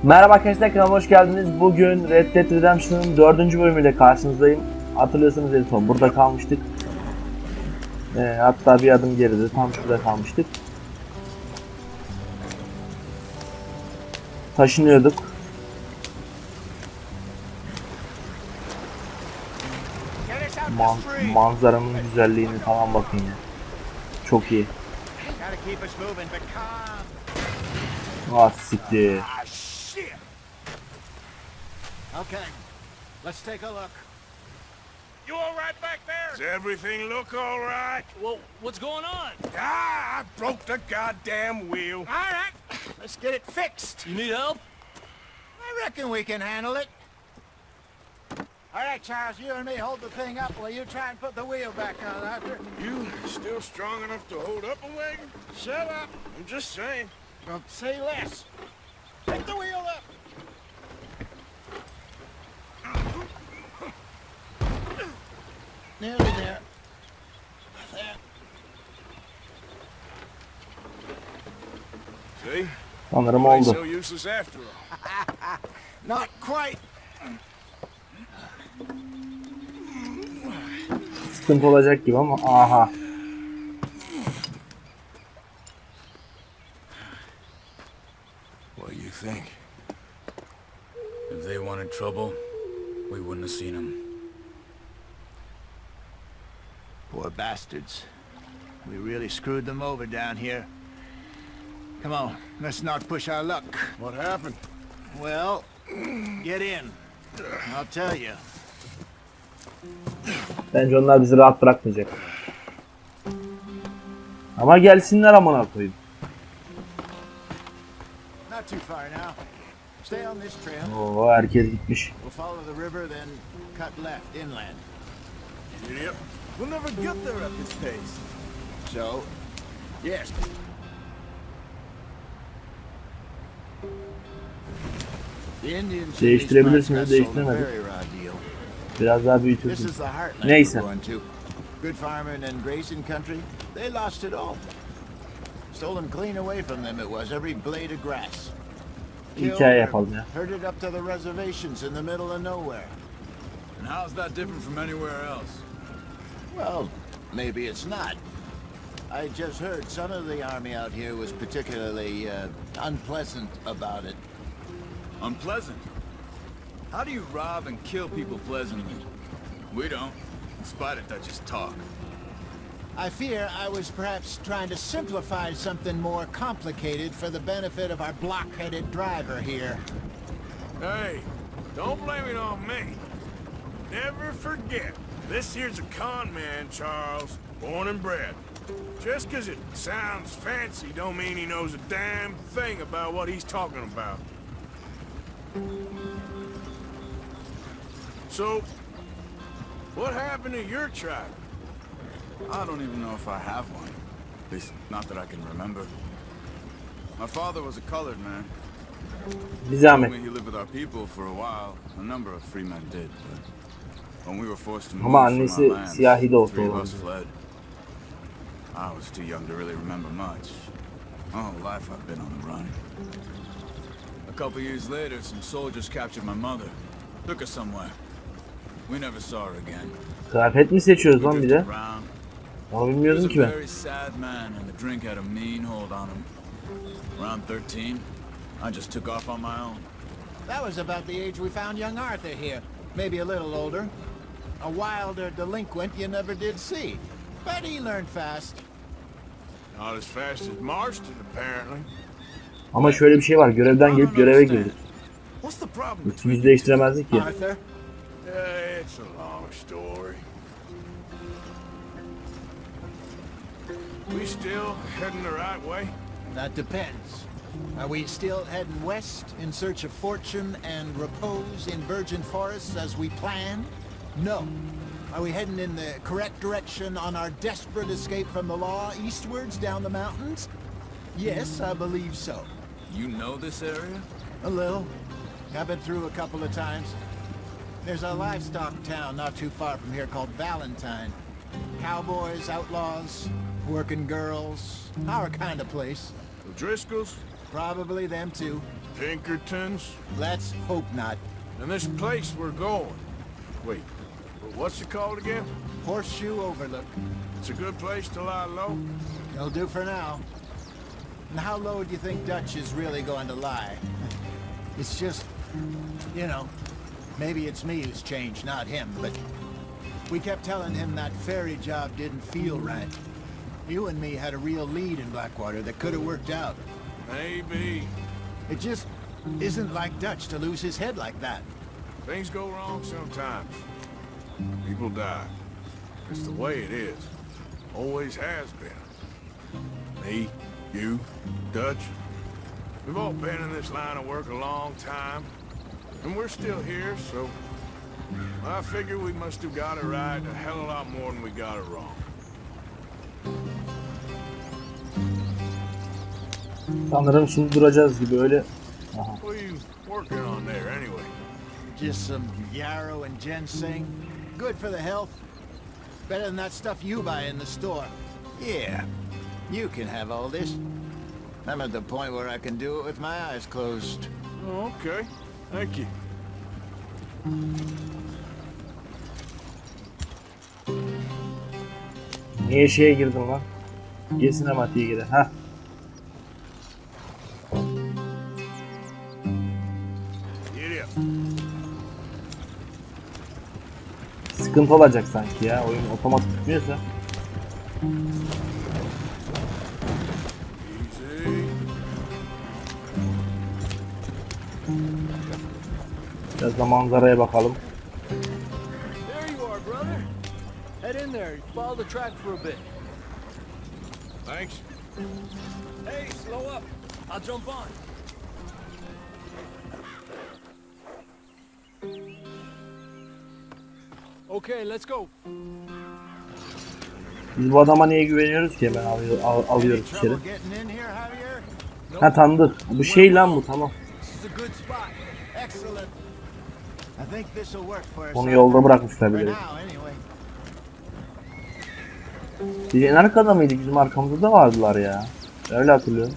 Merhaba arkadaşlar, kanalıma hoş geldiniz. Bugün Red Dead Redemption'ın 4. bölümüyle karşınızdayım. Hatırlıyorsanız en son burada kalmıştık. Hatta bir adım geride, tam şurada kalmıştık. Taşınıyorduk. Manzaranın güzelliğini falan bakın ya. Çok iyi. Ah siktir. Okay, let's take a look. You all right back there? Does everything look all right? Well, what's going on? I broke the goddamn wheel. All right, let's get it fixed. You need help? I reckon we can handle it. All right, Charles, you and me hold the thing up while you try and put the wheel back on, Arthur. You still strong enough to hold up a wagon? Shut up. I'm just saying. Well, say less. Pick the wheel up. Nearly there. There. See? Sanırım Ain't oldu. so useless after all. Not quite. Sıkıntı olacak gibi ama aha. What do you think? If they wanted trouble, we wouldn't have seen them. Poor bastards. We really screwed them over down here. Come on, let's not push our luck. What happened? Well, get in. I'll tell you. Bence onlar bizi rahat bırakmayacak. Ama gelsinler amına koyayım. Not too far now. Stay on this trail. Oo, herkes gitmiş. We'll follow the river, then cut left inland. Yep. We'll never get there at this pace. So, yes. The Indians Değiştirebilirsiniz, değiştiremedik. Biraz daha This büyütürsün. is the heartland Neyse. we're going to. Good farming and grazing country. They lost it all. Stolen clean away from them it was, every blade of grass. Hikaye yapalım ya. Herded up to the reservations in the middle of nowhere. And how's that different from anywhere else? Well, maybe it's not. I just heard some of the army out here was particularly unpleasant about it. Unpleasant? How do you rob and kill people pleasantly? We don't. In spite of that, just talk. I fear I was perhaps trying to simplify something more complicated for the benefit of our block-headed driver here. Hey, don't blame it on me. Never forget, this here's a con man, Charles, born and bred. Just 'cause it sounds fancy don't mean he knows a damn thing about what he's talking about. So, what happened to your tribe? I don't even know if I have one. At least, not that I can remember. My father was a colored man. Bir zahmet. He lived with our people for a while. A number of free men did, but when we were forced to move Ama from annesi our lands, siyahi de olsa three of us olabilir. fled. I was too young to really remember much. My whole life I've been on the run. A couple years later, some soldiers captured my mother. Took her somewhere. We never saw her again. Kıyafet mi seçiyoruz lan bir de? Around. Onu He was bilmiyordum a ki ben. very sad man, and the drink had a mean hold on him. Around 13, I just took off on my own. That was about the age we found young Arthur here. Maybe a little older. A wilder delinquent you never did see. But he learned fast. Not as fast as Marston, apparently. Ama şöyle bir şey var. Görevden gelip göreve girdik. What's the problem? Üstümüzü değiştiremezdik ki. Arthur? It's a long story. We still heading the right way? That depends. Are we still heading west in search of fortune and repose in virgin forests as we planned? No. Are we heading in the correct direction on our desperate escape from the law eastwards down the mountains? Yes, I believe so. You know this area? A little. I've been through a couple of times. There's a livestock town not too far from here called Valentine. Cowboys, outlaws, working girls, our kind of place. The Driscolls? Probably them too. Pinkertons? Let's hope not. And this place we're going. Wait, what's it called again? Horseshoe Overlook. It's a good place to lie low? It'll do for now. And how low do you think Dutch is really going to lie? It's just, you know, maybe it's me who's changed, not him, but we kept telling him that ferry job didn't feel right. You and me had a real lead in Blackwater that could have worked out. Maybe. It just isn't like Dutch to lose his head like that. Things go wrong sometimes. People die. It's the way it is. Always has been. Me, you, Dutch. We've all been in this line of work a long time. And we're still here, so... I figure we must have got it right a hell of a lot more than we got it wrong. Sanırım şimdi duracağız gibi öyle. Aha. What are you working on there, anyway? Just some yarrow and ginseng. Good for the health. Better than that stuff you buy in the store. Yeah, you can have all this. I'm at the point where I can do it with my eyes closed. Oh, okay. Thank you. Niye şeye girdin lan? Niye sinematiğe girdin? Heh. Giddy up. Sıkıntı olacak sanki ya. Oyun otomatik tutmuyorsa. Easy. Biraz da manzaraya bakalım. There you are, brother. Head in there. Follow the track for a bit. Thanks. Hey, slow up. I'll jump on. Okay, let's go. Biz bu adama niye güveniyoruz ki? Hemen alıyoruz içeri. Trouble getting in here, Javier? Ha tanıdık. Bu şey lan bu, tamam. This is a good spot. Excellent. I think this will work for us. Onu yolda bırakmışlar For bile. now, anyway. Biz en arkada mıydık? Bizim arkamızda da vardılar ya. Öyle hatırlıyorum.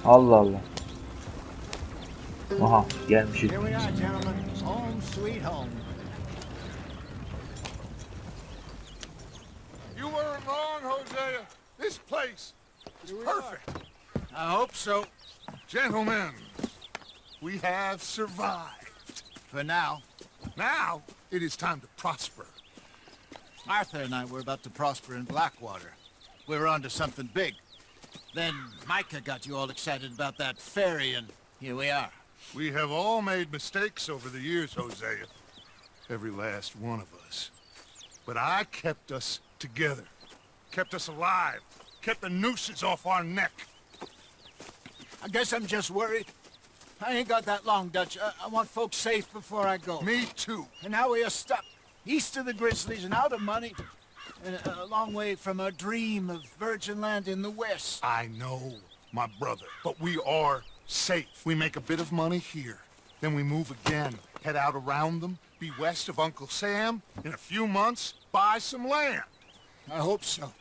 Allah Allah. Aha gelmişiz. Here we are, gentlemen. Home sweet home. You weren't wrong, Hosea. This place is perfect. I hope so. Gentlemen, we have survived. For now. Now, it is time to prosper. Arthur and I were about to prosper in Blackwater. We were onto something big. Then Micah got you all excited about that ferry, and here we are. We have all made mistakes over the years, Hosea. Every last one of us. But I kept us together. Kept us alive. Kept the nooses off our neck. I guess I'm just worried. I ain't got that long, Dutch. I want folks safe before I go. Me too. And now we are stuck east of the Grizzlies and out of money. And a long way from our dream of virgin land in the west. I know, my brother. But we are safe. We make a bit of money here. Then we move again. Head out around them. Be west of Uncle Sam. In a few months, buy some land. I hope so.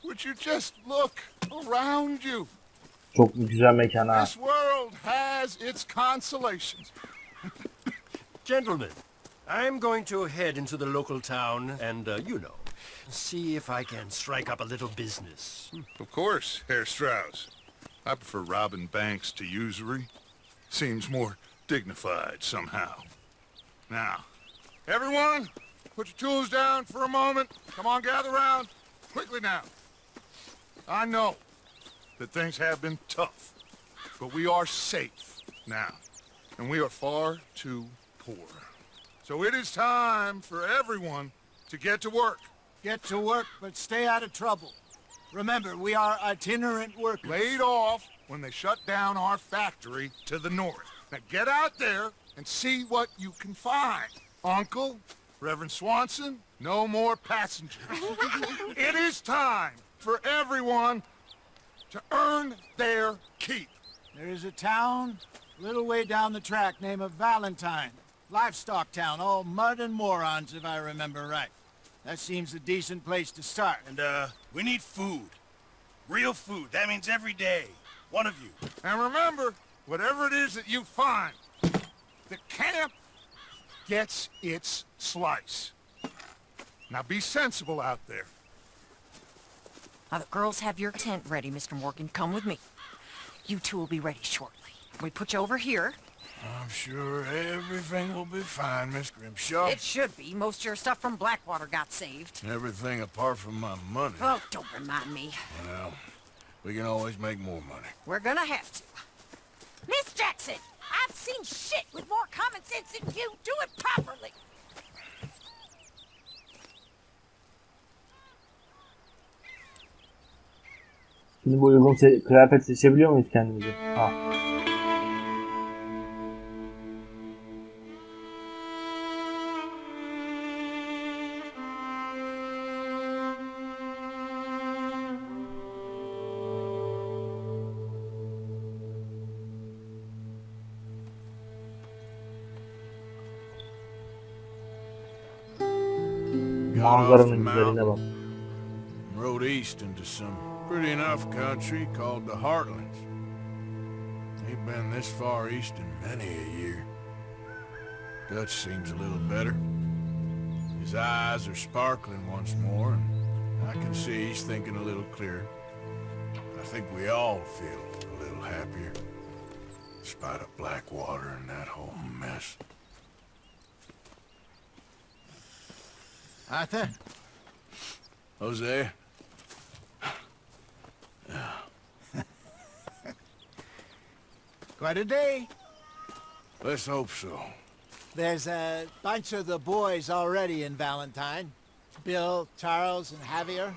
Would you just look around you? Çok güzel mekan ha. This world has its consolations. Gentlemen, I'm going to head into the local town and, you know, see if I can strike up a little business. Of course, Herr Strauss. I prefer robbing banks to usury. Seems more dignified somehow. Now, everyone, put your tools down for a moment. Come on, gather round. Quickly now. I know that things have been tough, but we are safe now, and we are far too poor. So it is time for everyone to get to work. Get to work, but stay out of trouble. Remember, we are itinerant workers. Laid off when they shut down our factory to the north. Now get out there and see what you can find. Uncle, Reverend Swanson, no more passengers. It is time for everyone to earn their keep. There is a town a little way down the track named Valentine. Livestock town, all mud and morons, if I remember right. That seems a decent place to start. And, we need food. Real food. That means every day. One of you. And remember, whatever it is that you find, the camp gets its slice. Now be sensible out there. Now the girls have your tent ready, Mr. Morgan. Come with me. You two will be ready shortly. We put you over here. I'm sure everything will be fine, Miss Grimshaw. It should be. Most of your stuff from Blackwater got saved. Everything apart from my money. Oh, don't remind me. Well, we can always make more money. We're gonna have to. Miss Jackson, I've seen shit with more common sense than you. Do it properly. Şimdi bu uygun kıyafet seçebiliyor muyuz kendimize? Ha. Manzaranın güzelliğine bak. Rode east into some pretty enough country called the Heartlands. Ain't been this far east in many a year. Dutch seems a little better. His eyes are sparkling once more, and I can see he's thinking a little clearer. I think we all feel a little happier, despite of Blackwater and that whole mess. Arthur? Jose? Quite a day. Let's hope so. There's a bunch of the boys already in Valentine. Bill, Charles, and Javier.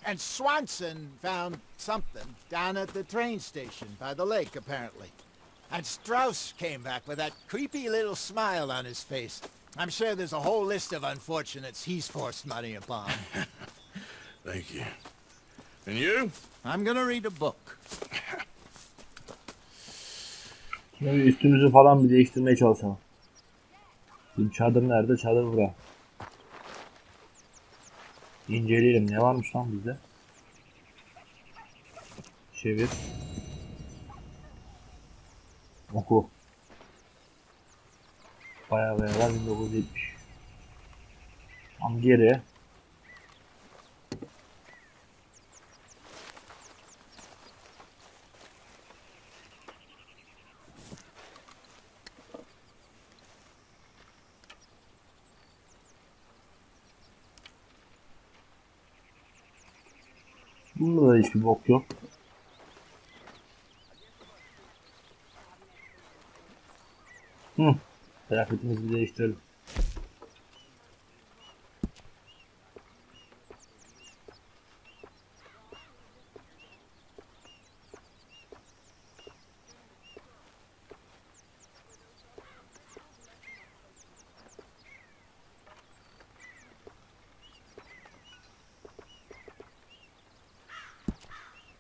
And Swanson found something down at the train station by the lake, apparently. And Strauss came back with that creepy little smile on his face. I'm sure there's a whole list of unfortunates he's forced money upon. Thank you. And you? I'm gonna read a book. Şimdi üstümüzü falan bir değiştirmeye çalışalım. Şimdi çadır nerede? Çadır bura. İnceleyelim. Ne varmış lan bizde? Çevir. Oku. Bayağı var 1970. Tam geri. Bunda da hiçbir bok yok. Kıyafetimizi değiştirelim.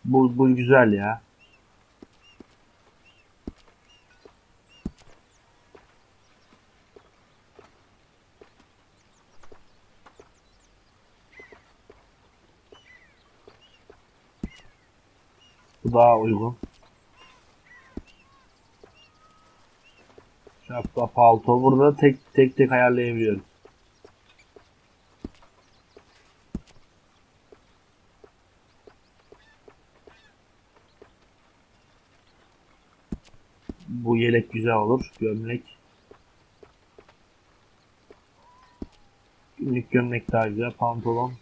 Bu güzel ya. Bu daha uygun. Şapka, palto. Burada tek ayarlayabiliyoruz. Bu yelek güzel olur. Gömlek. Günlük gömlek daha güzel. Pantolon.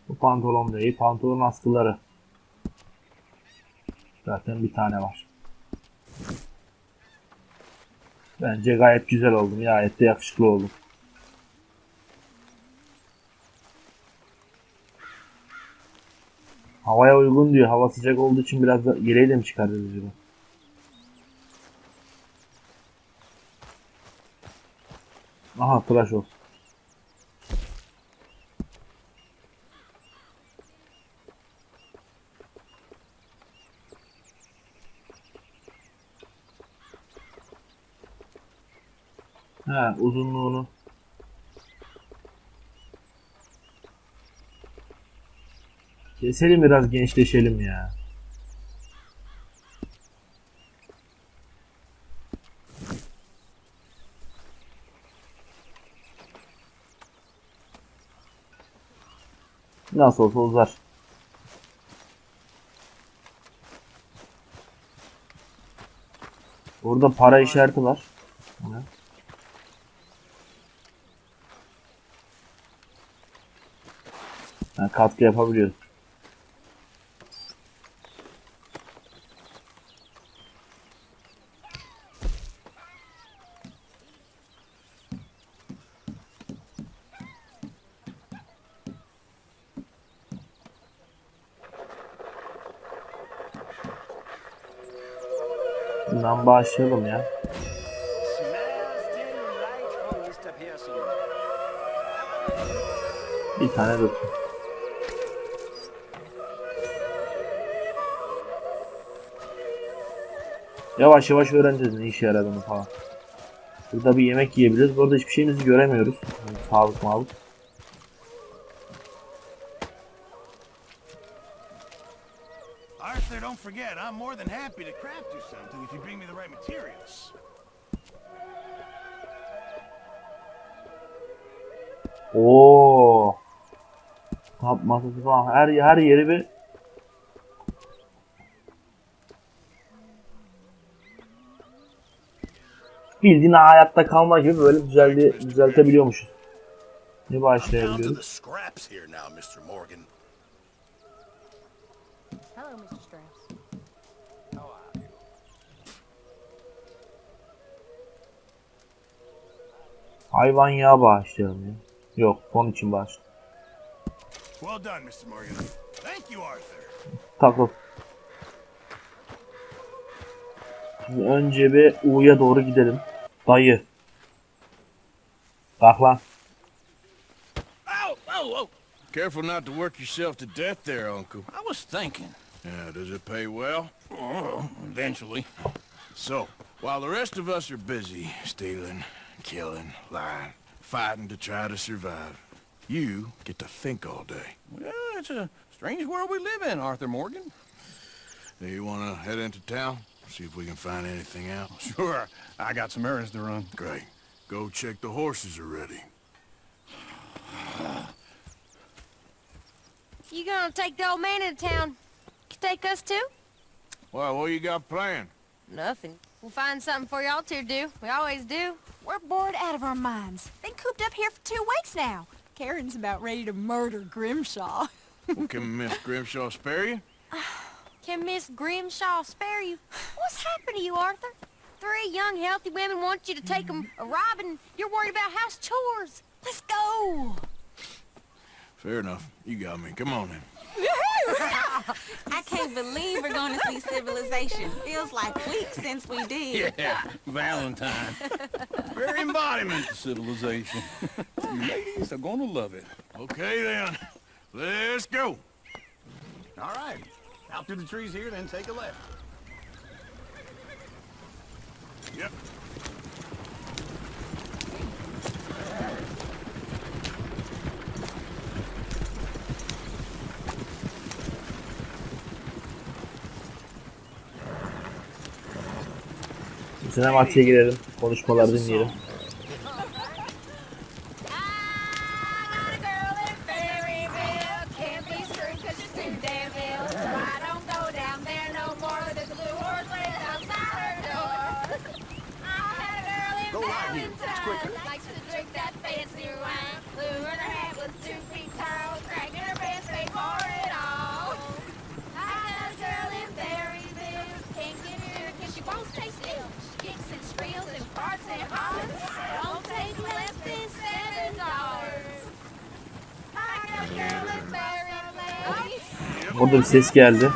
Bu pantolon değil. Pantolon askıları. Zaten bir tane var. Bence gayet güzel oldum. Gayet de yakışıklı oldum. Havaya uygun diyor. Hava sıcak olduğu için biraz da yeleği de mi çıkarırız acaba? Aha, tıraş olsun. Ha, uzunluğunu. Keselim biraz, gençleşelim ya. Nasıl olsa uzar. Orada para işareti var. Yani katkı yapabiliyoruz. Bundan başlayalım ya. Bir tane dursun. Yavaş yavaş öğreneceğiz ne işe yaradığını falan. Burada bir yemek yiyebiliriz. Bu arada hiçbir şeyimizi göremiyoruz. Yani sağlık mağlık. Arthur, don't forget, I'm more than happy to craft you something if you bring me the right materials. Oo. Tap masası falan. Her yeri bir bildiğin hayatta kalma gibi böyle düzeltebiliyormuşuz. Ne Down to the başlayabiliyoruz? scraps here now, Mr. Morgan. Hello, Mr. Strauss. Hayvan yağı bağışlayalım ya. Yok, fon için bağışlayalım. Well done, Mr. Morgan. Thank you, Arthur. Takıl. Şimdi önce bir U'ya doğru gidelim. Dayı. Kalk lan. Ow, ow, ow. Careful not to work yourself to death there, Uncle. I was thinking. Yeah, does it pay well? Oh, eventually. So, while the rest of us are busy stealing, killing, lying, fighting to try to survive, you get to think all day. Well, it's a strange world we live in, Arthur Morgan. Do you want to head into town? See if we can find anything out? Sure, I got some errands to run. Great. Go check the horses are ready. You gonna take the old man into town? Take us too? Well, what you got planned? Nothing. We'll find something for y'all to do. We always do. We're bored out of our minds. Been cooped up here for 2 weeks now. Karen's about ready to murder Grimshaw. Well, can Miss Grimshaw spare you? Can Miss Grimshaw spare you? What's happened to you, Arthur? 3 young, healthy women want you to take them a robbing. You're worried about house chores. Let's go. Fair enough. You got me. Come on then. I can't believe we're going to see civilization. Feels like weeks since we did. Yeah, Valentine. Very embodiment of civilization. You ladies are gonna love it. Okay then. Let's go. All right. Out through the trees here, then take a left. Yep. Sinematiğe girelim. Konuşmaları dinleyelim. Orada bir ses geldi.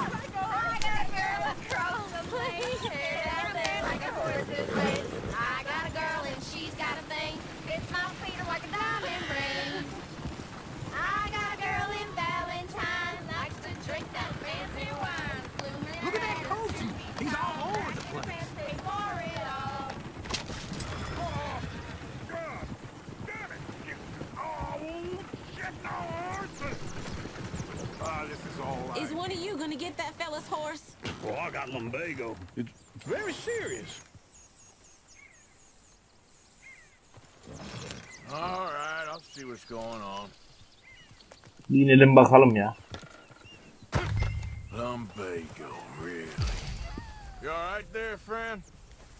This is all right. Is one of you gonna get that fella's horse? Well, I got lumbago. It's very serious. All right, I'll see what's going on. Bir inelim bakalım ya. Lumbago, really? You all right there, friend?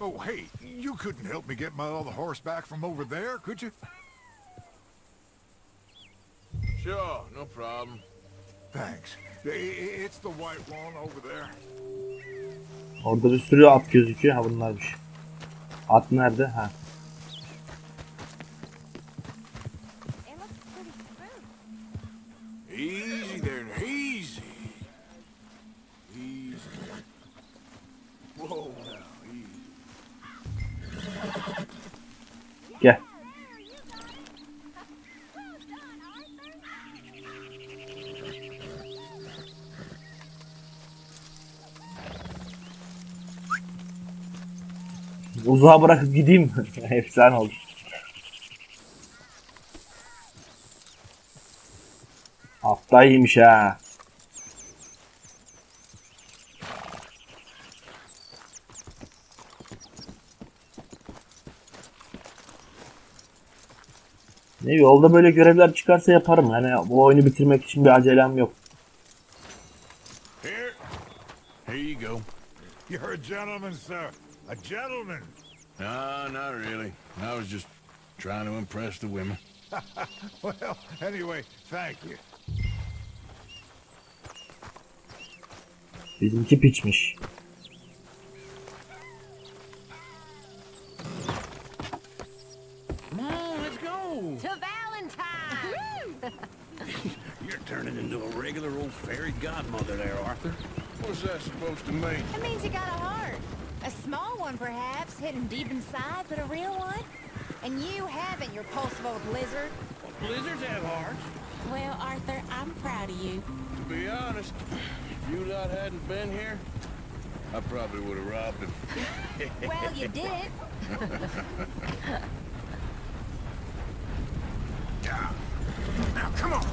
Oh, hey, you couldn't help me get my other horse back from over there, could you? Sure, no problem. Thanks. It's the white one over there. Orada bir sürü at gözüküyor. Ha bunlarmış. At nerede? Ha. It looks pretty smooth. Easy there, easy. Easy. Whoa, now, easy. Gel. Uzağa bırakıp gideyim. Efsane oldu. Hatta iyiymiş ha. Ne yolda böyle görevler çıkarsa yaparım. Yani bu oyunu bitirmek için bir acelem yok. Here you go. You're a gentleman, sir. A gentleman. No, not really. I was just trying to impress the women. Well, anyway, thank you. Bizimki piçmiş. Come on, let's go. To Valentine! You're turning into a regular old fairy godmother there, Arthur. What's that supposed to mean? It means you got a heart. A small one, perhaps, hidden deep inside, but a real one. And you haven't, you repulsive old lizard. Blizzards have hearts. Well, Arthur, I'm proud of you. To be honest, if you lot hadn't been here, I probably would have robbed him. Well, you did. Now, come on.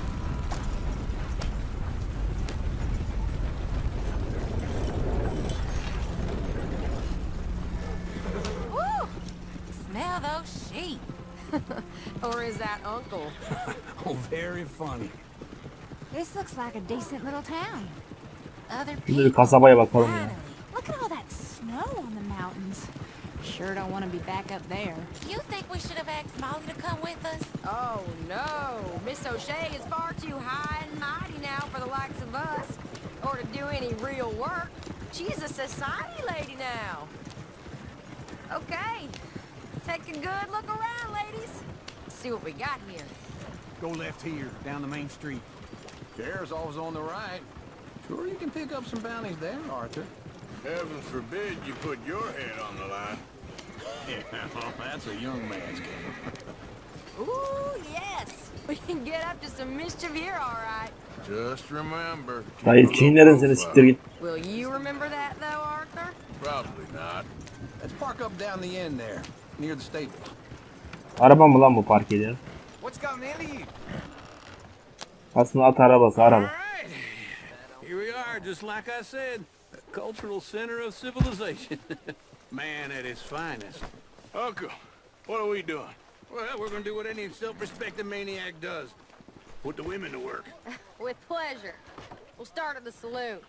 Woo! Smell those sheep. Or is that Uncle? Oh, very funny. This looks like a decent little town. Other Şimdi bir people. kasabaya bakalım ya. Finally. Look at all that snow on the mountains. Sure don't want to be back up there. You think we should have asked Molly to come with us? Oh, no. Miss O'Shea is far too high and mighty now for the likes of us. Or to do any real work. She's a society lady now. Okay. Take a good look around, ladies. See what we got here. Go left here, down the main street. Chair's always on the right. Sure, you can pick up some bounties there, Arthur. Heaven forbid you put your head on the line. Yeah, well, that's a young man's game. Ooh, yes. We can get up to some mischief here, all right. Just remember. keep Dayı a low çiğnerim seni profile. siktir git. Will you remember that, though, Arthur? Probably not. Let's park up down the end there, near the stables. Araba mı lan bu park ediyor? What's gotten into you? Aslında at arabası All araba. right. Here we are, just like I said. The cultural center of civilization. Man at his finest. Uncle, what are we doing? Well, we're gonna do what any self-respecting maniac does. Put the women to work. With pleasure. We'll start at the saloon.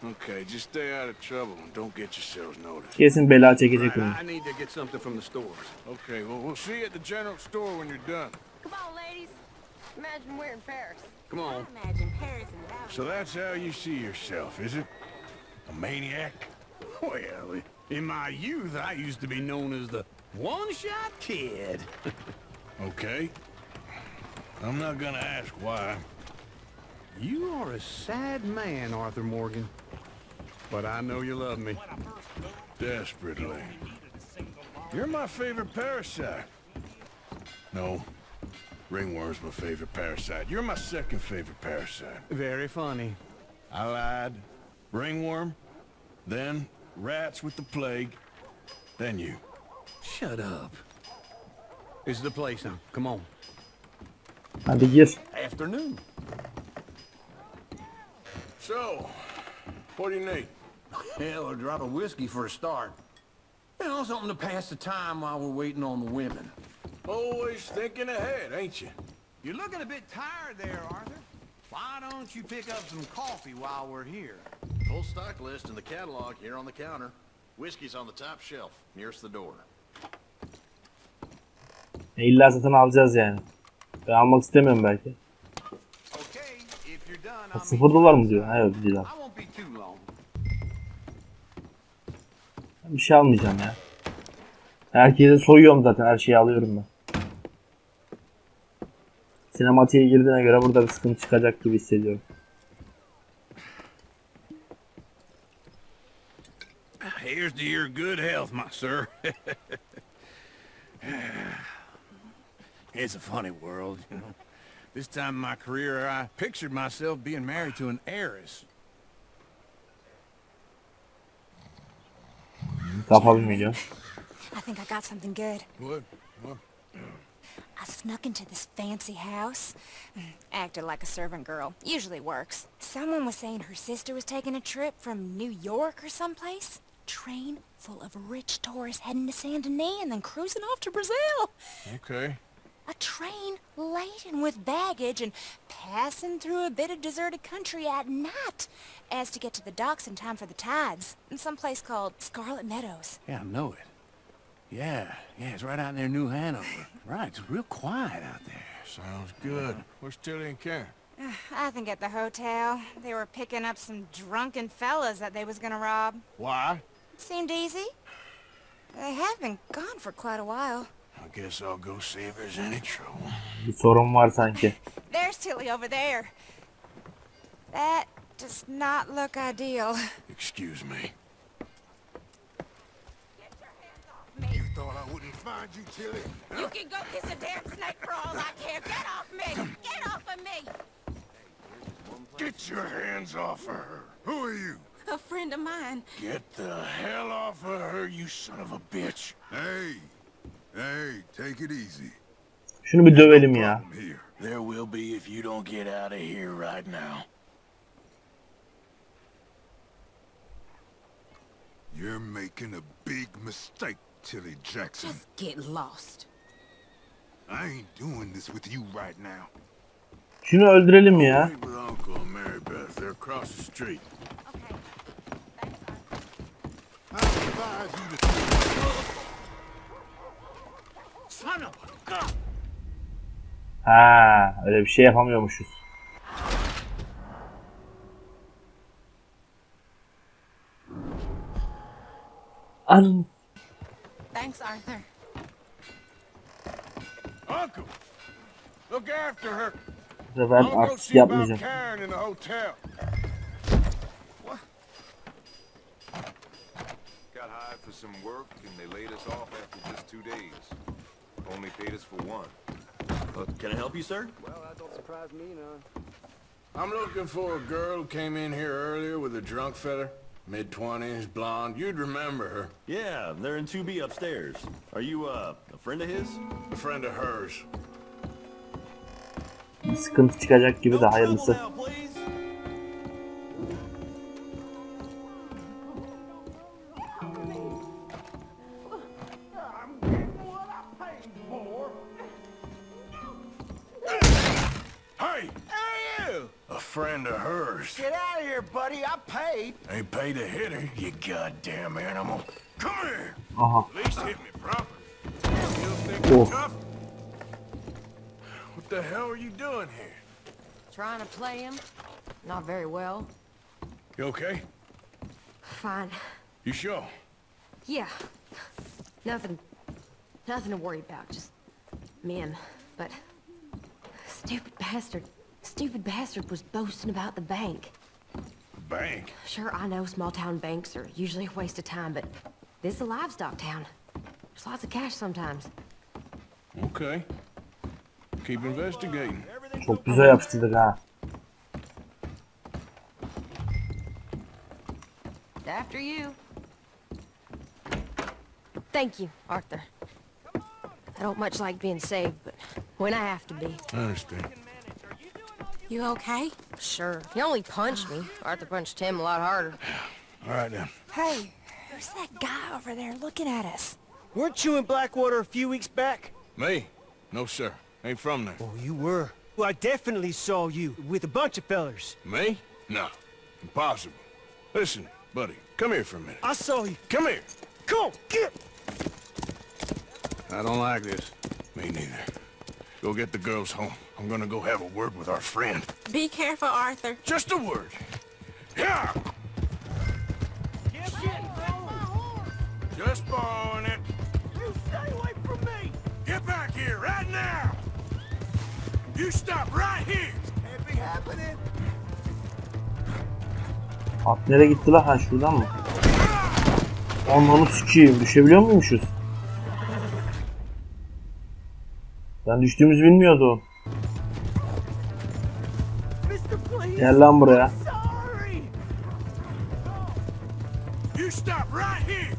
Okay, just stay out of trouble and don't get yourselves noticed. Kesin bela çekecek onu. Right, I need to get something from the stores. Okay, well, we'll see you at the general store when you're done. Come on, ladies. Imagine we're in Paris. Come on. Imagine Paris and Valentine. So that's how you see yourself, is it? A maniac? Well, in my youth, I used to be known as the one-shot kid. Okay. I'm not gonna ask why. You are a sad man, Arthur Morgan. But I know you love me. Desperately. You're my favorite parasite. No. Ringworm's my favorite parasite. You're my second favorite parasite. Very funny. I lied. Ringworm. Then rats with the plague. Then you. Shut up. This is the place now. Come on. Hadi gir. Afternoon. So, what do you need? Hell, a drop of whiskey for a start. You know, something to pass the time while we're waiting on the women. Always thinking ahead, ain't you? You're looking a bit tired there, Arthur. Why don't you pick up some coffee while we're here? Full stock list in the catalog here on the counter. Whiskey's on the top shelf, nearest the door. İlla satın alacağız yani. Ben almak istemiyorum belki. Okay, if you're done, $0 mı diyor? Ha, evet diyorlar. I won't be too long. Ben bir şey almayacağım ya. Herkese soyuyorum zaten. Her şeyi alıyorum ben. Sinematiğe girdiğine göre burada bir sıkıntı çıkacak gibi hissediyorum. Here's to your good health, my sir. It's a funny world, you know. This time in my career, I pictured myself being married to an heiress. Kafa bilmiyor. I think I got something good. What? I snuck into this fancy house. Acted like a servant girl. Usually works. Someone was saying her sister was taking a trip from New York or someplace. Train full of rich tourists heading to Saint Denis and then cruising off to Brazil. Okay. A train laden with baggage and passing through a bit of deserted country at night as to get to the docks in time for the tides in some place called Scarlet Meadows. Yeah, I know it. Yeah, it's right out near New Hanover. Right, it's real quiet out there. Sounds good. Where's Tilly and Karen? I think at the hotel. They were picking up some drunken fellas that they was gonna rob. Why? Seemed easy. They have been gone for quite a while. I guess I'll go see if there's any trouble. Bir sorun var sanki. There's Tilly over there. That does not look ideal. Excuse me. You thought I wouldn't find you, Tilly? You can go kiss a damn snake for all I care. Get off me! Get off of me! Get your hands off of her. Who are you? A friend of mine. Get the hell off of her, you son of a bitch. Hey, take it easy. Şunu bir dövelim ya. Here. There will be if you don't get out of here right now. You're making a big mistake, Tilly Jackson. Just get lost. I ain't doing this with you right now. Şunu öldürelim ya. Meet with Uncle and Mary Beth. They're across the street. Okay. I advise you to... Son of a gun! Ha, öyle bir şey yapamıyormuşuz. An. Thanks, Arthur. Uncle! Look after her! Bu sefer I'll go artık see about yapmayacağım. Karen in the hotel. Got hired for some work, and they laid us off after just 2 days. Only paid us for one. Can I help you, sir? Well, that don't surprise me none. I'm looking for a girl who came in here earlier with a drunk fella. Mid-20s, blonde. You'd remember her. Yeah, they're in 2B upstairs. Are you, a friend of his? A friend of hers. Bir sıkıntı çıkacak gibi de hayırlısı. Hey! A friend of hers. Get out of here, buddy. I paid. Ain't paid to hit her, you goddamn animal. Come here. Aha. At least hit me proper. Still think you're Oh. tough? What the hell are you doing here? Trying to play him? Not very well. You okay? Fine. You sure? Yeah. Nothing to worry about. Just men. But stupid bastard was boasting about the bank. Bank? Sure, I know small town banks are usually a waste of time, but this is a livestock town. There's lots of cash sometimes. Okay. Keep investigating. Çok güzel yapıştırdık ha. After you. Thank you, Arthur. I don't much like being saved, but when I have to be. I understand. You okay? Sure. He only punched me. Arthur punched him a lot harder. All right, then. Hey, who's that guy over there looking at us? Weren't you in Blackwater a few weeks back? Me? No, sir. Ain't from there. Oh, you were. Well, I definitely saw you with a bunch of fellers. Me? No. Impossible. Listen, buddy, come here for a minute. I saw you. Come here. Come on, get! I don't like this. Me neither. Go get the girls home. I'm gonna go have a word with our friend. Be careful, Arthur. Just a word. Yeah! Just borrowing it. You stay away from me! Get back here right now! You stop right here! Can't be happening. At nereye gitti lan? Ha şuradan mı? Onu sikeyim. Düşebiliyor muymuşuz? Ben düştüğümüzü bilmiyordum. Gel lan buraya. You stop right here!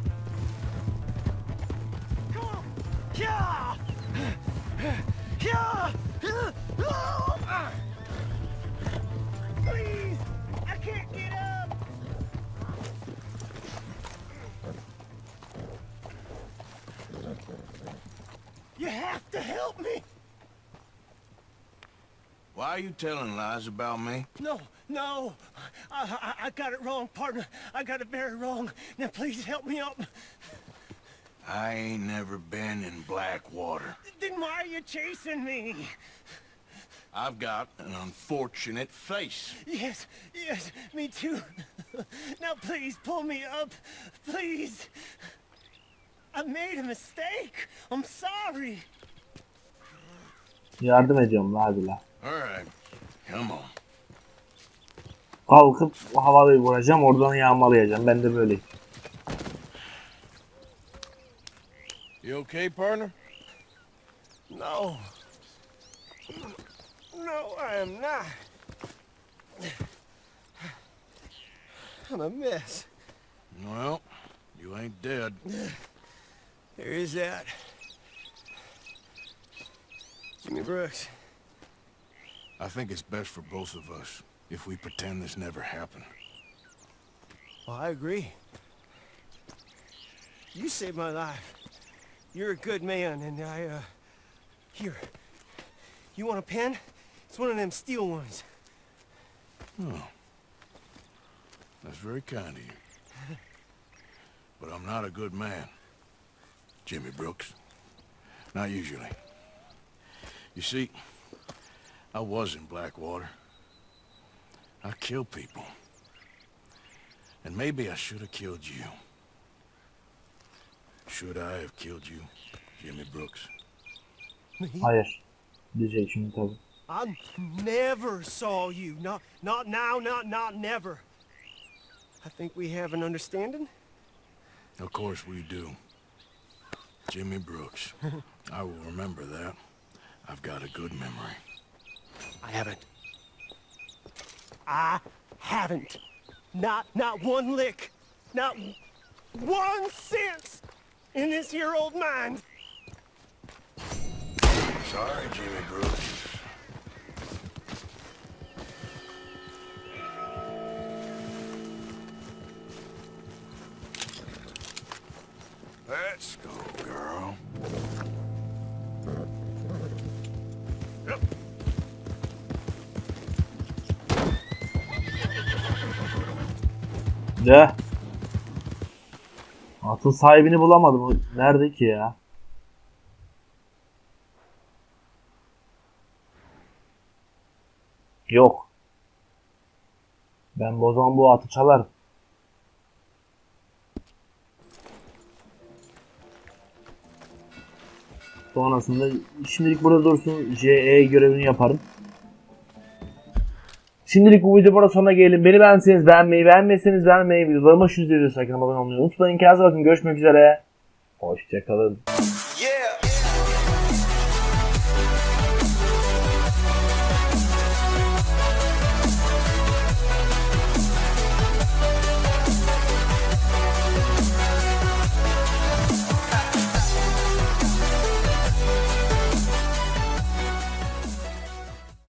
Please! I can't get up! You have to help me! Why are you telling lies about me? No! I got it wrong, partner. I got it very wrong. Now please help me up. I ain't never been in Blackwater. Then why are you chasing me? I've got an unfortunate face. Yes, me too. Now please pull me up, please. I made a mistake. I'm sorry. Yardım ediyorum la hadi la. All right, come on. Kalkıp havayı vuracağım, oradan yağmalayacağım. Ben de böyle. You okay, partner? No, I am not. I'm a mess. Well, you ain't dead. There is that. Jimmy Brooks. I think it's best for both of us if we pretend this never happened. Well, I agree. You saved my life. You're a good man, and here. You want a pen? It's one of them steel ones. Oh. That's very kind of you. But I'm not a good man, Jimmy Brooks. Not usually. You see, I was in Blackwater. I killed people. And maybe I should have killed you. Should I have killed you, Jimmy Brooks? Hayır. Diyecek şimdi tabii. I never saw you. Not now, not never. I think we have an understanding? Of course we do. Jimmy Brooks. I will remember that. I've got a good memory. I haven't. Not one lick. Not 1 cent in this here old mind. Sorry, Jimmy Brooks. Let's go, girl. Yep. De. Atın sahibini bulamadım. Nerede ki ya? Yok. Ben o zaman bu atı çalarım. Sonrasında şimdilik burada dursun. JE görevini yaparım. Şimdilik bu video burada sonuna gelelim. Beni beğenseniz beğenmeyi, beğenmezseniz beğenmeyi, videolarıma şu videoyu sakın abone olmayı unutmayın. Kendinize bakın. Görüşmek üzere. Hoşçakalın.